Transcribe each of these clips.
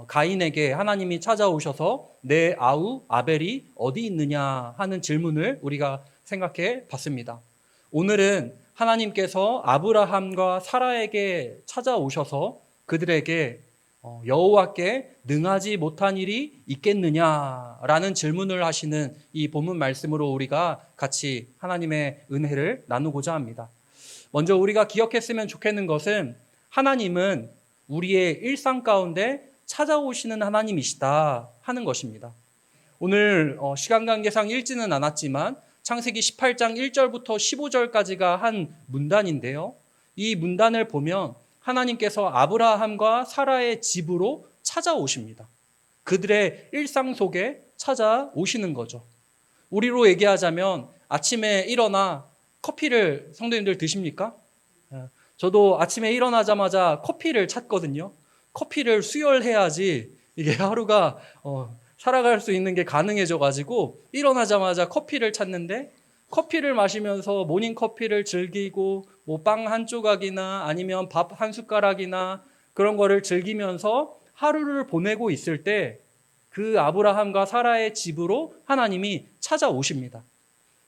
가인에게 하나님이 찾아오셔서 내 아우 아벨이 어디 있느냐 하는 질문을 우리가 생각해 봤습니다. 오늘은 하나님께서 아브라함과 사라에게 찾아오셔서 그들에게 여호와께 능하지 못한 일이 있겠느냐라는 질문을 하시는 이 본문 말씀으로 우리가 같이 하나님의 은혜를 나누고자 합니다. 먼저 우리가 기억했으면 좋겠는 것은 하나님은 우리의 일상 가운데 찾아오시는 하나님이시다 하는 것입니다. 오늘 시간 관계상 읽지는 않았지만 창세기 18장 1절부터 15절까지가 한 문단인데요. 이 문단을 보면 하나님께서 아브라함과 사라의 집으로 찾아오십니다. 그들의 일상 속에 찾아오시는 거죠. 우리로 얘기하자면 아침에 일어나 커피를 성도님들 드십니까? 저도 아침에 일어나자마자 커피를 찾거든요. 커피를 수혈해야지 이게 하루가 살아갈 수 있는 게 가능해져 가지고 일어나자마자 커피를 찾는데 커피를 마시면서 모닝커피를 즐기고 뭐 빵 한 조각이나 아니면 밥 한 숟가락이나 그런 거를 즐기면서 하루를 보내고 있을 때 그 아브라함과 사라의 집으로 하나님이 찾아오십니다.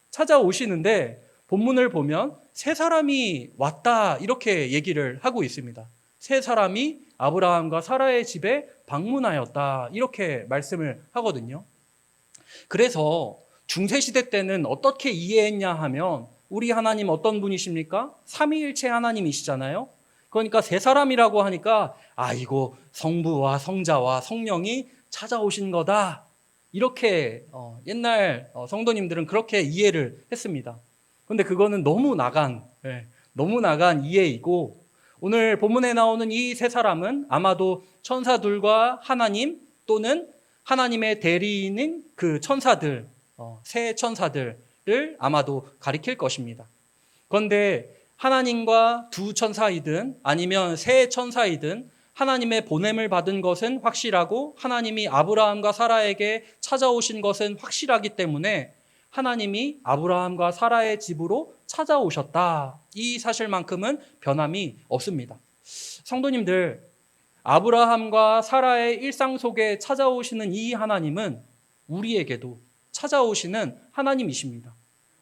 찾아오시는데 본문을 보면 세 사람이 왔다 이렇게 얘기를 하고 있습니다. 세 사람이 아브라함과 사라의 집에 방문하였다 이렇게 말씀을 하거든요. 그래서 중세시대 때는 어떻게 이해했냐 하면 우리 하나님 어떤 분이십니까? 삼위일체 하나님이시잖아요. 그러니까 세 사람이라고 하니까 이거 성부와 성자와 성령이 찾아오신 거다 이렇게 옛날 성도님들은 그렇게 이해를 했습니다. 그런데 그거는 너무 나간 이해이고 오늘 본문에 나오는 이 세 사람은 아마도 천사들과 하나님 또는 하나님의 대리인인 그 천사들, 세 천사들을 아마도 가리킬 것입니다. 그런데 하나님과 두 천사이든 아니면 세 천사이든 하나님의 보냄을 받은 것은 확실하고 하나님이 아브라함과 사라에게 찾아오신 것은 확실하기 때문에 하나님이 아브라함과 사라의 집으로 찾아오셨다. 이 사실만큼은 변함이 없습니다. 성도님들, 아브라함과 사라의 일상 속에 찾아오시는 이 하나님은 우리에게도 찾아오시는 하나님이십니다.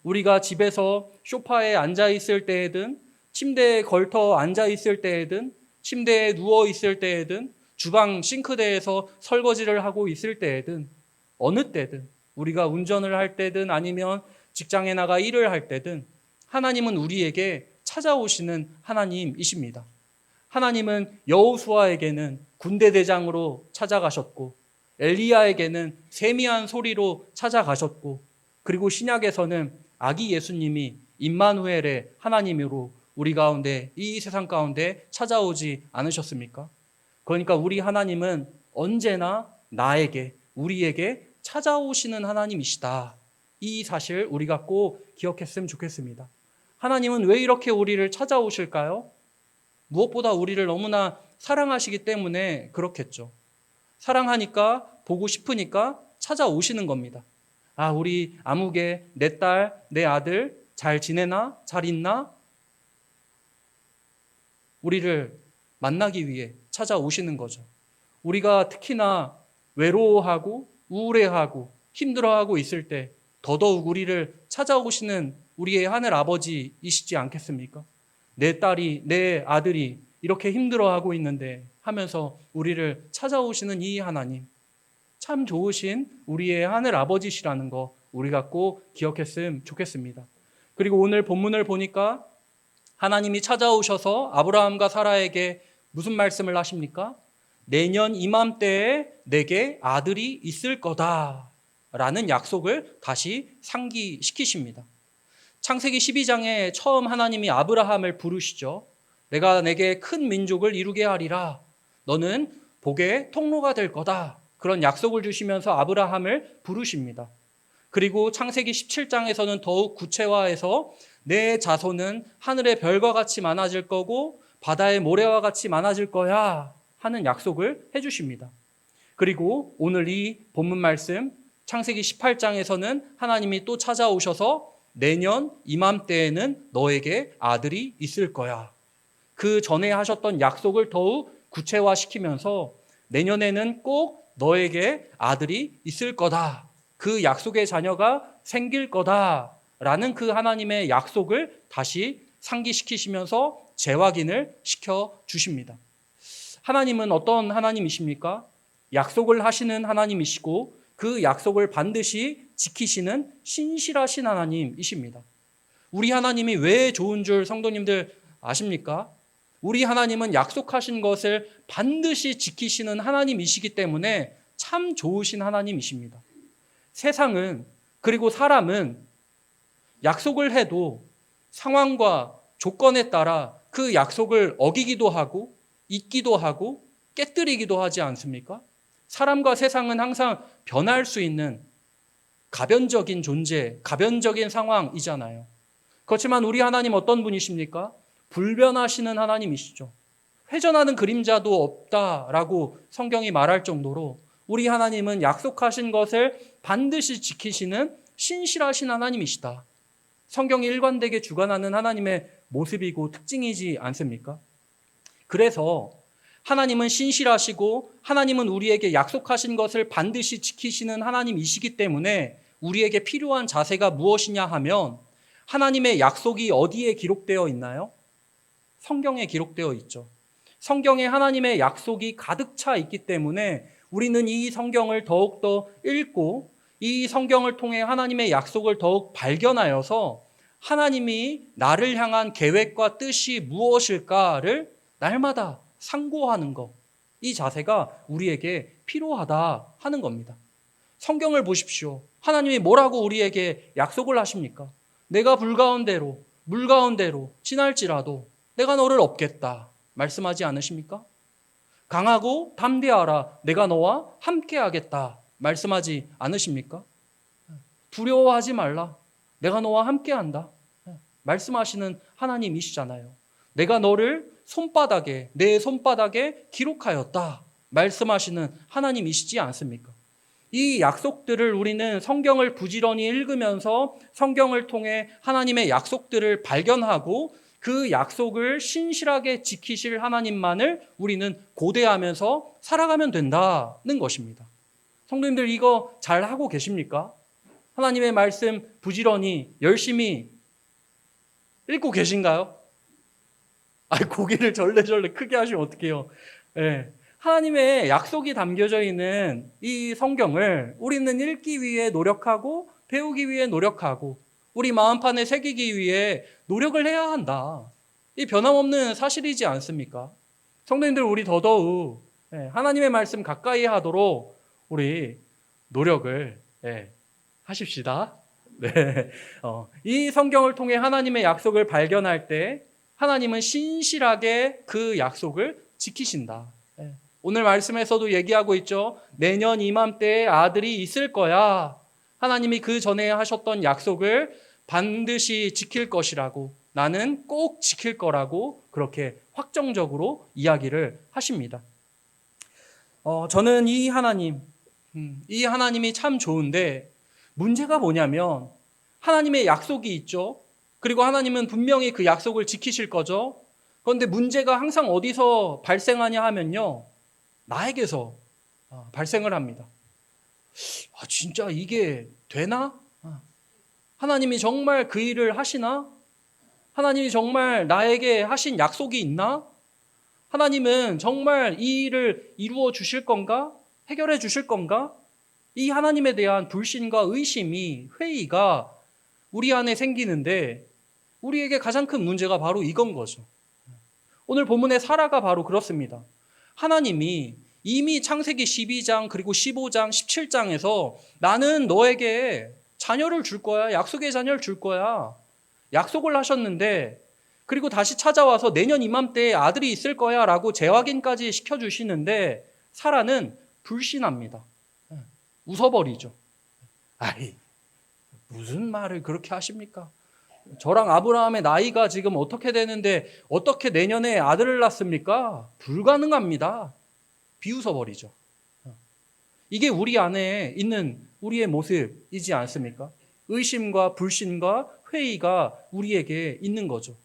우리가 집에서 소파에 앉아 있을 때에든 침대에 걸터 앉아 있을 때에든 침대에 누워 있을 때에든 주방 싱크대에서 설거지를 하고 있을 때에든 어느 때든 우리가 운전을 할 때든 아니면 직장에 나가 일을 할 때든 하나님은 우리에게 찾아오시는 하나님이십니다. 하나님은 여호수아에게는 군대 대장으로 찾아가셨고 엘리야에게는 세미한 소리로 찾아가셨고 그리고 신약에서는 아기 예수님이 임마누엘의 하나님으로 우리 가운데 이 세상 가운데 찾아오지 않으셨습니까? 그러니까 우리 하나님은 언제나 나에게 우리에게 찾아오시는 하나님이시다. 이 사실 우리가 꼭 기억했으면 좋겠습니다. 하나님은 왜 이렇게 우리를 찾아오실까요? 무엇보다 우리를 너무나 사랑하시기 때문에 그렇겠죠. 사랑하니까 보고 싶으니까 찾아오시는 겁니다. 우리 아무개, 내 딸, 내 아들 잘 지내나? 잘 있나? 우리를 만나기 위해 찾아오시는 거죠. 우리가 특히나 외로워하고 우울해하고 힘들어하고 있을 때 더더욱 우리를 찾아오시는 우리의 하늘 아버지이시지 않겠습니까? 내 딸이, 내 아들이 이렇게 힘들어하고 있는데 하면서 우리를 찾아오시는 이 하나님, 참 좋으신 우리의 하늘 아버지시라는 거 우리가 꼭 기억했으면 좋겠습니다. 그리고 오늘 본문을 보니까 하나님이 찾아오셔서 아브라함과 사라에게 무슨 말씀을 하십니까? 내년 이맘때에 내게 아들이 있을 거다 라는 약속을 다시 상기시키십니다. 창세기 12장에 처음 하나님이 아브라함을 부르시죠. 내가 내게 큰 민족을 이루게 하리라. 너는 복의 통로가 될 거다. 그런 약속을 주시면서 아브라함을 부르십니다. 그리고 창세기 17장에서는 더욱 구체화해서 내 자손은 하늘의 별과 같이 많아질 거고 바다의 모래와 같이 많아질 거야 하는 약속을 해주십니다. 그리고 오늘 이 본문 말씀 창세기 18장에서는 하나님이 또 찾아오셔서 내년 이맘때에는 너에게 아들이 있을 거야. 그 전에 하셨던 약속을 더욱 구체화시키면서 내년에는 꼭 너에게 아들이 있을 거다. 그 약속의 자녀가 생길 거다라는 그 하나님의 약속을 다시 상기시키시면서 재확인을 시켜 주십니다. 하나님은 어떤 하나님이십니까? 약속을 하시는 하나님이시고 그 약속을 반드시 지키시는 신실하신 하나님이십니다. 우리 하나님이 왜 좋은 줄 성도님들 아십니까? 우리 하나님은 약속하신 것을 반드시 지키시는 하나님이시기 때문에 참 좋으신 하나님이십니다. 세상은, 그리고 사람은 약속을 해도 상황과 조건에 따라 그 약속을 어기기도 하고 잊기도 하고 깨뜨리기도 하지 않습니까? 사람과 세상은 항상 변할 수 있는 가변적인 존재, 가변적인 상황이잖아요. 그렇지만 우리 하나님 어떤 분이십니까? 불변하시는 하나님이시죠. 회전하는 그림자도 없다라고 성경이 말할 정도로 우리 하나님은 약속하신 것을 반드시 지키시는 신실하신 하나님이시다. 성경이 일관되게 주관하는 하나님의 모습이고 특징이지 않습니까? 그래서 하나님은 신실하시고 하나님은 우리에게 약속하신 것을 반드시 지키시는 하나님이시기 때문에 우리에게 필요한 자세가 무엇이냐 하면 하나님의 약속이 어디에 기록되어 있나요? 성경에 기록되어 있죠. 성경에 하나님의 약속이 가득 차 있기 때문에 우리는 이 성경을 더욱더 읽고 이 성경을 통해 하나님의 약속을 더욱 발견하여서 하나님이 나를 향한 계획과 뜻이 무엇일까를 날마다 상고하는 것, 이 자세가 우리에게 필요하다 하는 겁니다. 성경을 보십시오. 하나님이 뭐라고 우리에게 약속을 하십니까? 내가 불 가운데로, 물 가운데로 지날지라도 내가 너를 업겠다 말씀하지 않으십니까? 강하고 담대하라, 내가 너와 함께하겠다 말씀하지 않으십니까? 두려워하지 말라, 내가 너와 함께한다 말씀하시는 하나님이시잖아요. 내가 너를 손바닥에, 내 손바닥에 기록하였다 말씀하시는 하나님이시지 않습니까? 이 약속들을 우리는 성경을 부지런히 읽으면서 성경을 통해 하나님의 약속들을 발견하고 그 약속을 신실하게 지키실 하나님만을 우리는 고대하면서 살아가면 된다는 것입니다. 성도님들, 이거 잘 하고 계십니까? 하나님의 말씀 부지런히 열심히 읽고 계신가요? 고개를 절레절레 크게 하시면 어떡해요? 네. 하나님의 약속이 담겨져 있는 이 성경을 우리는 읽기 위해 노력하고 배우기 위해 노력하고 우리 마음판에 새기기 위해 노력을 해야 한다. 이 변함없는 사실이지 않습니까? 성도님들, 우리 더더욱 하나님의 말씀 가까이 하도록 우리 노력을 하십시다. 네. 이 성경을 통해 하나님의 약속을 발견할 때 하나님은 신실하게 그 약속을 지키신다. 오늘 말씀에서도 얘기하고 있죠. 내년 이맘때에 아들이 있을 거야. 하나님이 그 전에 하셨던 약속을 반드시 지킬 것이라고, 나는 꼭 지킬 거라고 그렇게 확정적으로 이야기를 하십니다. 저는 이 하나님이 참 좋은데 문제가 뭐냐면 하나님의 약속이 있죠. 그리고 하나님은 분명히 그 약속을 지키실 거죠. 그런데 문제가 항상 어디서 발생하냐 하면요, 나에게서 발생을 합니다. 진짜 이게 되나? 하나님이 정말 그 일을 하시나? 하나님이 정말 나에게 하신 약속이 있나? 하나님은 정말 이 일을 이루어 주실 건가? 해결해 주실 건가? 이 하나님에 대한 불신과 의심이, 회의가 우리 안에 생기는데 우리에게 가장 큰 문제가 바로 이건 거죠. 오늘 본문의 사라가 바로 그렇습니다. 하나님이 이미 창세기 12장 그리고 15장 17장에서 나는 너에게 자녀를 줄 거야, 약속의 자녀를 줄 거야 약속을 하셨는데, 그리고 다시 찾아와서 내년 이맘때에 아들이 있을 거야 라고 재확인까지 시켜주시는데 사라는 불신합니다. 웃어버리죠. 무슨 말을 그렇게 하십니까? 저랑 아브라함의 나이가 지금 어떻게 되는데 어떻게 내년에 아들을 낳습니까? 불가능합니다. 비웃어버리죠. 이게 우리 안에 있는 우리의 모습이지 않습니까? 의심과 불신과 회의가 우리에게 있는 거죠.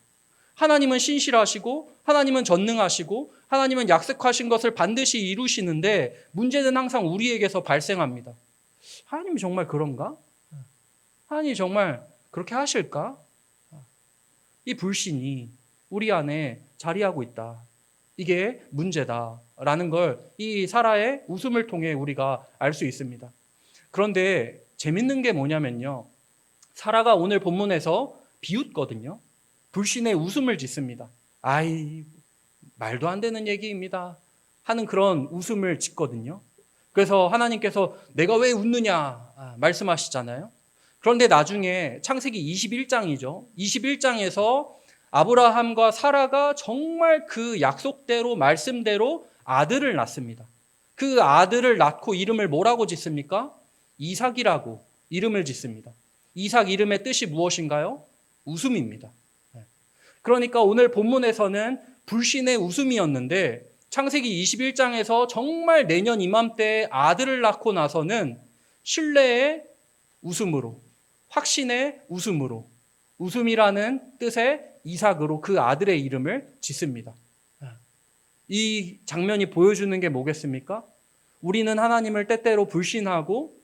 하나님은 신실하시고 하나님은 전능하시고 하나님은 약속하신 것을 반드시 이루시는데 문제는 항상 우리에게서 발생합니다. 하나님이 정말 그런가? 하나님이 정말 그렇게 하실까? 이 불신이 우리 안에 자리하고 있다. 이게 문제다라는 걸 이 사라의 웃음을 통해 우리가 알 수 있습니다. 그런데 재밌는 게 뭐냐면요. 사라가 오늘 본문에서 비웃거든요. 불신의 웃음을 짓습니다. 아이, 말도 안 되는 얘기입니다. 하는 그런 웃음을 짓거든요. 그래서 하나님께서 내가 왜 웃느냐 말씀하시잖아요. 그런데 나중에 창세기 21장이죠. 21장에서 아브라함과 사라가 정말 그 약속대로 말씀대로 아들을 낳습니다. 그 아들을 낳고 이름을 뭐라고 짓습니까? 이삭이라고 이름을 짓습니다. 이삭 이름의 뜻이 무엇인가요? 웃음입니다. 그러니까 오늘 본문에서는 불신의 웃음이었는데 창세기 21장에서 정말 내년 이맘때 아들을 낳고 나서는 신뢰의 웃음으로, 확신의 웃음으로, 웃음이라는 뜻의 이삭으로 그 아들의 이름을 짓습니다. 이 장면이 보여주는 게 뭐겠습니까? 우리는 하나님을 때때로 불신하고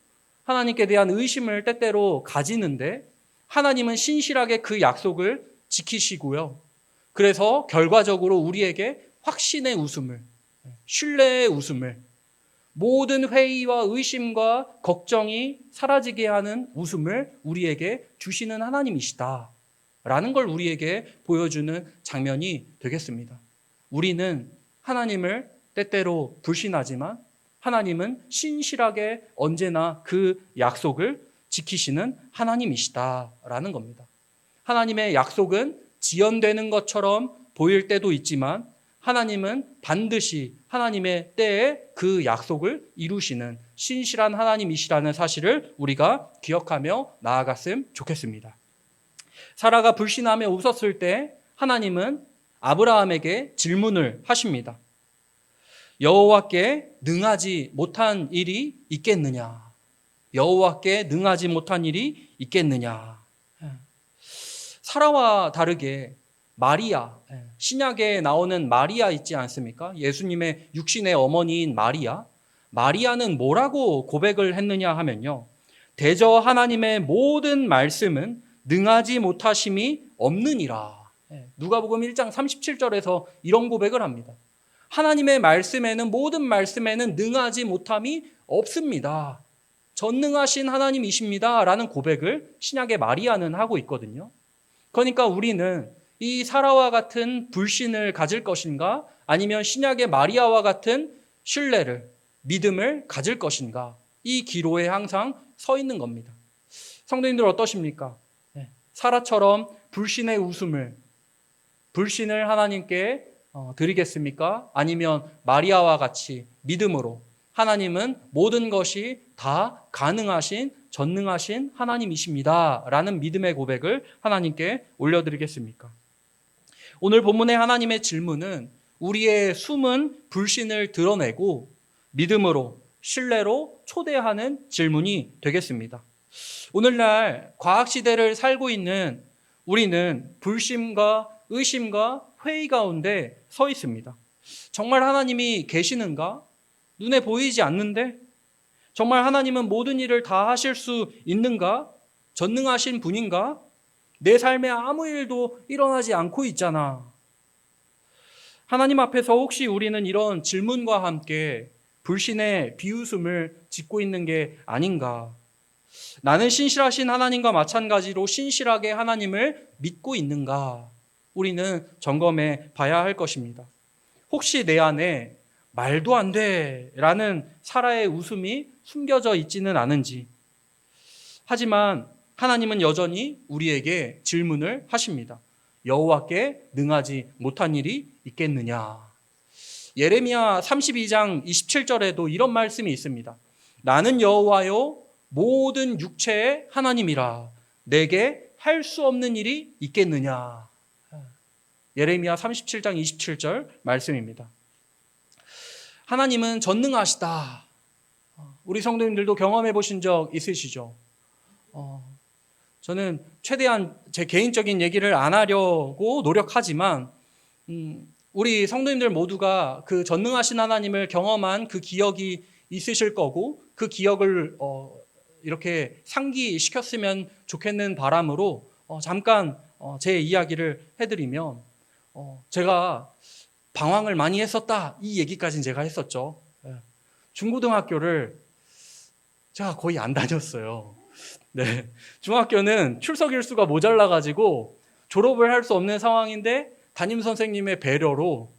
하나님께 대한 의심을 때때로 가지는데 하나님은 신실하게 그 약속을 지키시고요. 그래서 결과적으로 우리에게 확신의 웃음을, 신뢰의 웃음을, 모든 회의와 의심과 걱정이 사라지게 하는 웃음을 우리에게 주시는 하나님이시다. 라는 걸 우리에게 보여주는 장면이 되겠습니다. 우리는 하나님을 때때로 불신하지만 하나님은 신실하게 언제나 그 약속을 지키시는 하나님이시다라는 겁니다. 하나님의 약속은 지연되는 것처럼 보일 때도 있지만 하나님은 반드시 하나님의 때에 그 약속을 이루시는 신실한 하나님이시라는 사실을 우리가 기억하며 나아갔으면 좋겠습니다. 사라가 불신하며 웃었을 때 하나님은 아브라함에게 질문을 하십니다. 여호와께 능하지 못한 일이 있겠느냐? 여호와께 능하지 못한 일이 있겠느냐? 사라와 다르게 마리아, 신약에 나오는 마리아 있지 않습니까? 예수님의 육신의 어머니인 마리아. 마리아는 뭐라고 고백을 했느냐 하면요. 대저 하나님의 모든 말씀은 능하지 못하심이 없느니라. 누가복음 1장 37절에서 이런 고백을 합니다. 하나님의 말씀에는, 모든 말씀에는 능하지 못함이 없습니다. 전능하신 하나님이십니다. 라는 고백을 신약의 마리아는 하고 있거든요. 그러니까 우리는 이 사라와 같은 불신을 가질 것인가? 아니면 신약의 마리아와 같은 신뢰를, 믿음을 가질 것인가? 이 기로에 항상 서 있는 겁니다. 성도님들 어떠십니까? 사라처럼 불신의 웃음을, 불신을 하나님께 드리겠습니까? 아니면 마리아와 같이 믿음으로 하나님은 모든 것이 다 가능하신 전능하신 하나님이십니다. 라는 믿음의 고백을 하나님께 올려드리겠습니까? 오늘 본문의 하나님의 질문은 우리의 숨은 불신을 드러내고 믿음으로 신뢰로 초대하는 질문이 되겠습니다. 오늘날 과학시대를 살고 있는 우리는 불신과 의심과 회의 가운데 서 있습니다. 정말 하나님이 계시는가? 눈에 보이지 않는데? 정말 하나님은 모든 일을 다 하실 수 있는가? 전능하신 분인가? 내 삶에 아무 일도 일어나지 않고 있잖아. 하나님 앞에서 혹시 우리는 이런 질문과 함께 불신의 비웃음을 짓고 있는 게 아닌가? 나는 신실하신 하나님과 마찬가지로 신실하게 하나님을 믿고 있는가? 우리는 점검해 봐야 할 것입니다. 혹시 내 안에 말도 안 돼 라는 사라의 웃음이 숨겨져 있지는 않은지. 하지만 하나님은 여전히 우리에게 질문을 하십니다. 여호와께 능하지 못한 일이 있겠느냐? 예레미야 32장 27절에도 이런 말씀이 있습니다. 나는 여호와요 모든 육체의 하나님이라 내게 할 수 없는 일이 있겠느냐? 예레미야 37장 27절 말씀입니다. 하나님은 전능하시다. 우리 성도님들도 경험해 보신 적 있으시죠? 저는 최대한 제 개인적인 얘기를 안 하려고 노력하지만 우리 성도님들 모두가 그 전능하신 하나님을 경험한 그 기억이 있으실 거고 그 기억을 이렇게 상기시켰으면 좋겠는 바람으로 잠깐 제 이야기를 해드리면 제가 방황을 많이 했었다 이 얘기까지는 제가 했었죠. 중고등학교를 제가 거의 안 다녔어요. 네, 중학교는 출석 일수가 모자라가지고 졸업을 할 수 없는 상황인데 담임 선생님의 배려로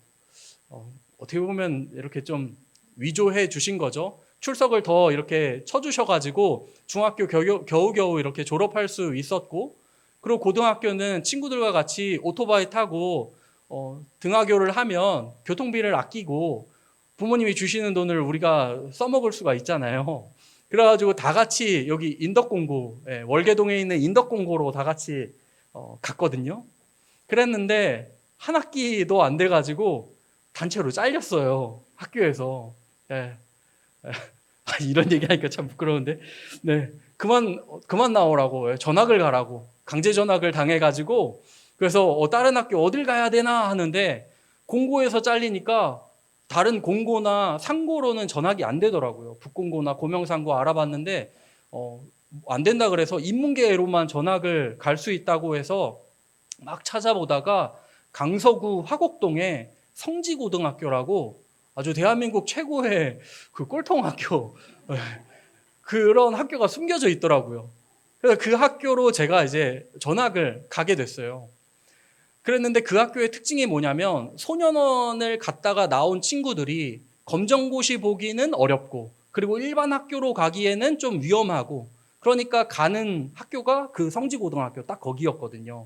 어떻게 보면 이렇게 좀 위조해 주신 거죠. 출석을 더 이렇게 쳐주셔가지고 중학교 겨우겨우 이렇게 졸업할 수 있었고, 그리고 고등학교는 친구들과 같이 오토바이 타고 등하교를 하면 교통비를 아끼고 부모님이 주시는 돈을 우리가 써먹을 수가 있잖아요. 그래가지고 다 같이 여기 인덕공고, 월계동에 있는 인덕공고로 다 같이 갔거든요. 그랬는데 한 학기도 안 돼가지고 단체로 잘렸어요, 학교에서. 이런 얘기하니까 참 부끄러운데, 그만 나오라고, 전학을 가라고 강제 전학을 당해가지고, 그래서 다른 학교 어딜 가야 되나 하는데 공고에서 잘리니까 다른 공고나 상고로는 전학이 안 되더라고요. 북공고나 고명상고 알아봤는데 안 된다 그래서 인문계로만 전학을 갈 수 있다고 해서 막 찾아보다가 강서구 화곡동에 성지고등학교라고 아주 대한민국 최고의 그 꼴통학교 그런 학교가 숨겨져 있더라고요. 그래서 그 학교로 제가 이제 전학을 가게 됐어요. 그랬는데 그 학교의 특징이 뭐냐면 소년원을 갔다가 나온 친구들이 검정고시 보기는 어렵고 그리고 일반 학교로 가기에는 좀 위험하고 그러니까 가는 학교가 그 성지고등학교 딱 거기였거든요.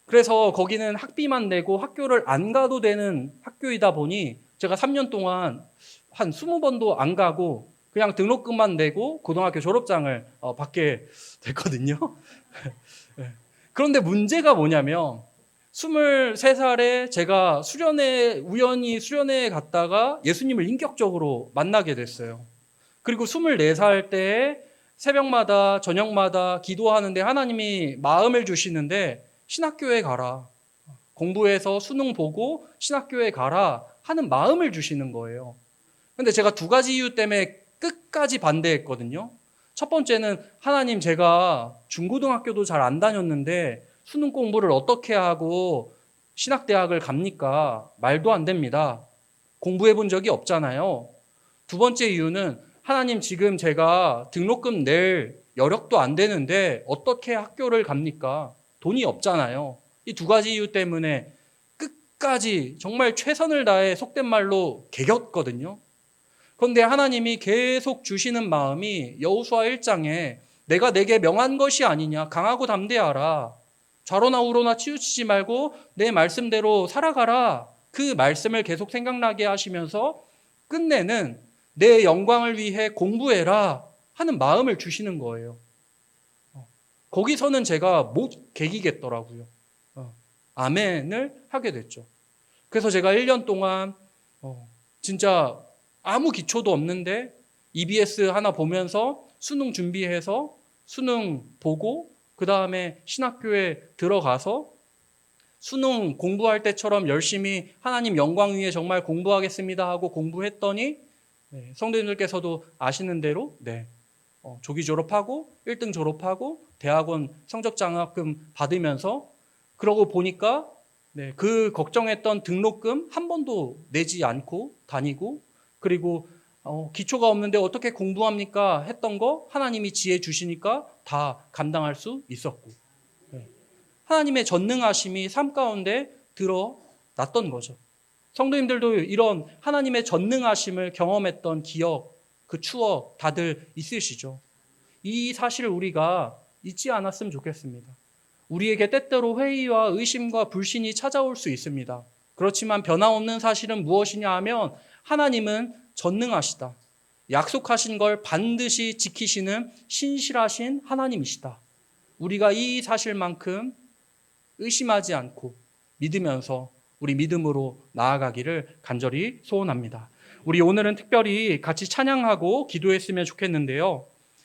그래서 거기는 학비만 내고 학교를 안 가도 되는 학교이다 보니 제가 3년 동안 한 20번도 안 가고 그냥 등록금만 내고 고등학교 졸업장을 받게 됐거든요. 그런데 문제가 뭐냐면 23살에 제가 우연히 수련회에 갔다가 예수님을 인격적으로 만나게 됐어요. 그리고 24살 때에 새벽마다 저녁마다 기도하는데 하나님이 마음을 주시는데 신학교에 가라. 공부해서 수능 보고 신학교에 가라 하는 마음을 주시는 거예요. 근데 제가 두 가지 이유 때문에 끝까지 반대했거든요. 첫 번째는 하나님 제가 중고등학교도 잘 안 다녔는데 수능 공부를 어떻게 하고 신학대학을 갑니까? 말도 안 됩니다. 공부해 본 적이 없잖아요. 두 번째 이유는 하나님 지금 제가 등록금 낼 여력도 안 되는데 어떻게 학교를 갑니까? 돈이 없잖아요. 이 두 가지 이유 때문에 끝까지 정말 최선을 다해 속된 말로 개겼거든요. 그런데 하나님이 계속 주시는 마음이 여호수아 1장에 내가 내게 명한 것이 아니냐 강하고 담대하라 좌로나 우로나 치우치지 말고 내 말씀대로 살아가라 그 말씀을 계속 생각나게 하시면서 끝내는 내 영광을 위해 공부해라 하는 마음을 주시는 거예요. 거기서는 제가 못 개기겠더라고요. 아멘을 하게 됐죠. 그래서 제가 1년 동안 진짜 아무 기초도 없는데 EBS 하나 보면서 수능 준비해서 수능 보고 그 다음에 신학교에 들어가서 수능 공부할 때처럼 열심히 하나님 영광 위에 정말 공부하겠습니다 하고 공부했더니 성도님들께서도 아시는 대로 조기 졸업하고 1등 졸업하고 대학원 성적 장학금 받으면서 그러고 보니까 그 걱정했던 등록금 한 번도 내지 않고 다니고 그리고 기초가 없는데 어떻게 공부합니까? 했던 거 하나님이 지혜 주시니까 다 감당할 수 있었고 하나님의 전능하심이 삶 가운데 드러났던 거죠. 성도님들도 이런 하나님의 전능하심을 경험했던 기억, 그 추억 다들 있으시죠? 이 사실을 우리가 잊지 않았으면 좋겠습니다. 우리에게 때때로 회의와 의심과 불신이 찾아올 수 있습니다. 그렇지만 변함없는 사실은 무엇이냐 하면 하나님은 전능하시다. 약속하신 걸 반드시 지키시는 신실하신 하나님이시다. 우리가 이 사실만큼 의심하지 않고 믿으면서 우리 믿음으로 나아가기를 간절히 소원합니다. 우리 오늘은 특별히 같이 찬양하고 기도했으면 좋겠는데요.